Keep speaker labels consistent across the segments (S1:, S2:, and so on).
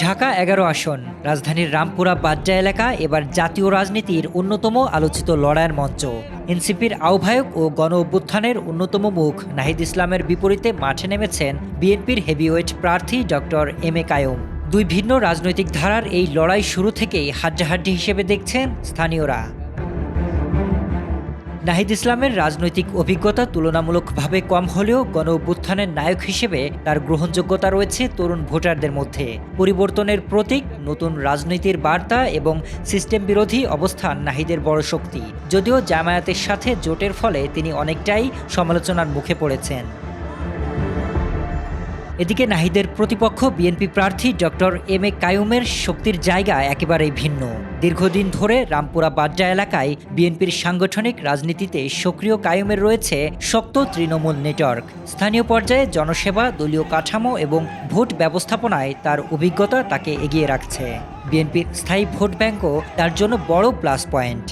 S1: ঢাকা ১১ আসন, রাজধানীর রামপুরা বাড্ডা এলাকা এবার জাতীয় রাজনীতির অন্যতম আলোচিত লড়াইয়ের মঞ্চ। এনসিপির আহ্বায়ক ও গণ অভ্যুত্থানের অন্যতম মুখ নাহিদ ইসলামের বিপরীতে মাঠে নেমেছেন বিএনপির হেভিওয়েট প্রার্থী ডক্টর এম এ কাইয়ুম। দুই ভিন্ন রাজনৈতিক ধারার এই লড়াই শুরু থেকেই হাড্ডাহাড্ডি হিসেবে দেখছেন স্থানীয়রা। নাহিদ ইসলামের রাজনৈতিক অভিজ্ঞতা তুলনামূলকভাবে কম হলেও গণ অভ্যুত্থানের নায়ক হিসেবে তার গ্রহণযোগ্যতা রয়েছে তরুণ ভোটারদের মধ্যে। পরিবর্তনের প্রতীক, নতুন রাজনীতির বার্তা এবং সিস্টেম বিরোধী অবস্থান নাহিদের বড় শক্তি। যদিও জামায়াতের সাথে জোটের ফলে তিনি অনেকটাই সমালোচনার মুখে পড়েছেন। এদিকে নাহিদের প্রতিপক্ষ বিএনপি প্রার্থী ডক্টর এম এ কাইয়ুমের শক্তির জায়গা একেবারেই ভিন্ন। দীর্ঘদিন ধরে রামপুরা বাড্ডা এলাকায় বিএনপির সাংগঠনিক রাজনীতিতে সক্রিয় কাইয়ুমের রয়েছে শক্ত তৃণমূল নেটওয়ার্ক। স্থানীয় পর্যায়ে জনসেবা, দলীয় কাঠামো এবং ভোট ব্যবস্থাপনায় তার অভিজ্ঞতা তাকে এগিয়ে রাখছে। বিএনপির স্থায়ী ভোট ব্যাংকও তার জন্য বড় প্লাস পয়েন্ট।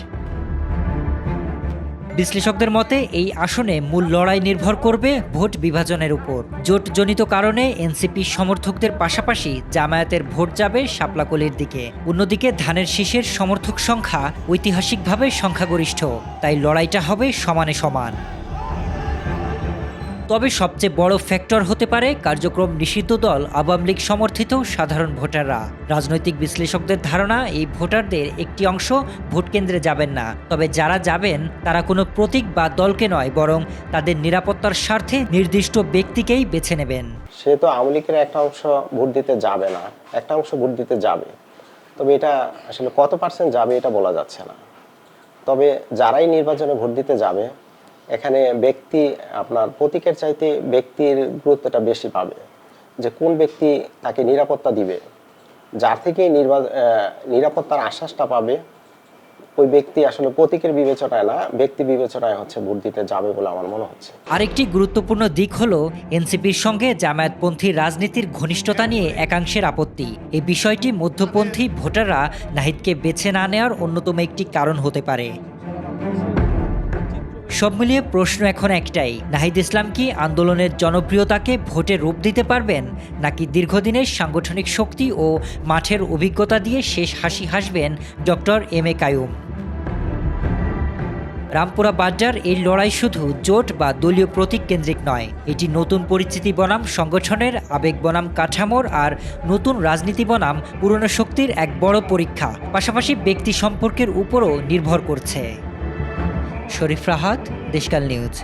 S1: বিশ্লেষকদের মতে এই আসনে মূল লড়াই নির্ভর করবে ভোট বিভাজনের উপর। জোটজনিত কারণে এনসিপি সমর্থকদের পাশাপাশি জামায়াতের ভোট যাবে শাপলাকলির দিকে। অন্যদিকে ধানের শীষের সমর্থক সংখ্যা ঐতিহাসিকভাবে সংখ্যাগরিষ্ঠ, তাই লড়াইটা হবে সমানে সমান। তবে সবচেয়ে বড় ফ্যাক্টর হতে পারে কার্যক্রম নিষিদ্ধ দল আওয়ামী লীগ সমর্থিত সাধারণ ভোটাররা। রাজনৈতিক বিশ্লেষকদের ধারণা, এই ভোটারদের একটি অংশ ভোট কেন্দ্রে যাবেন না, তবে যারা যাবেন তারা কোনো প্রতীক বা দলকে নয়, বরং তাদের নিরাপত্তার স্বার্থে নির্দিষ্ট ব্যক্তিকেই বেছে নেবেন।
S2: সে তো আওয়ামী লীগের একটা অংশ ভোট দিতে যাবে না, একটা অংশ ভোট দিতে যাবে, তবে এটা আসলে কত পার্সেন্ট যাবে এটা বলা যাচ্ছে না। তবে যারাই নির্বাচনে ভোট দিতে যাবে, এখানে ব্যক্তি আপনার প্রতীকের চাইতে ব্যক্তির গুরুত্বটা বেশি পাবে, যে কোন ব্যক্তি তাকে নিরাপত্তা দিবে, যার থেকে নিরাপত্তার আশ্বাসটা পাবে ওই ব্যক্তি আসলে প্রতীকের বিবেচনায় না, ব্যক্তি বিবেচনায় হচ্ছে ভোট দিতে যাবে বলে আমার মনে হচ্ছে।
S1: আরেকটি গুরুত্বপূর্ণ দিক হলো এনসিপির সঙ্গে জামায়াতপন্থী রাজনীতির ঘনিষ্ঠতা নিয়ে একাংশের আপত্তি। এই বিষয়টি মধ্যপন্থী ভোটাররা নাহিদকে বেছে না নেওয়ার অন্যতম একটি কারণ হতে পারে। সব মিলিয়ে প্রশ্ন এখন একটাই, নাহিদ ইসলাম কি আন্দোলনের জনপ্রিয়তাকে ভোটে রূপ দিতে পারবেন, নাকি দীর্ঘদিনের সাংগঠনিক শক্তি ও মাঠের অভিজ্ঞতা দিয়ে শেষ হাসি হাসবেন doctor M A Qayyum? Rampura বাড্ডার এই লড়াই শুধু জোট বা দলীয় প্রতীক কেন্দ্রিক নয়, এটি নতুন পরিচিতি বনাম সংগঠনের, আবেগ বনাম কাঠামোর আর নতুন রাজনীতি বনাম পুরনো শক্তির এক বড় পরীক্ষা। পাশাপাশি ব্যক্তি সম্পর্কের উপরও নির্ভর করছে। শরীফ রাহাত, দেশকাল নিউজ।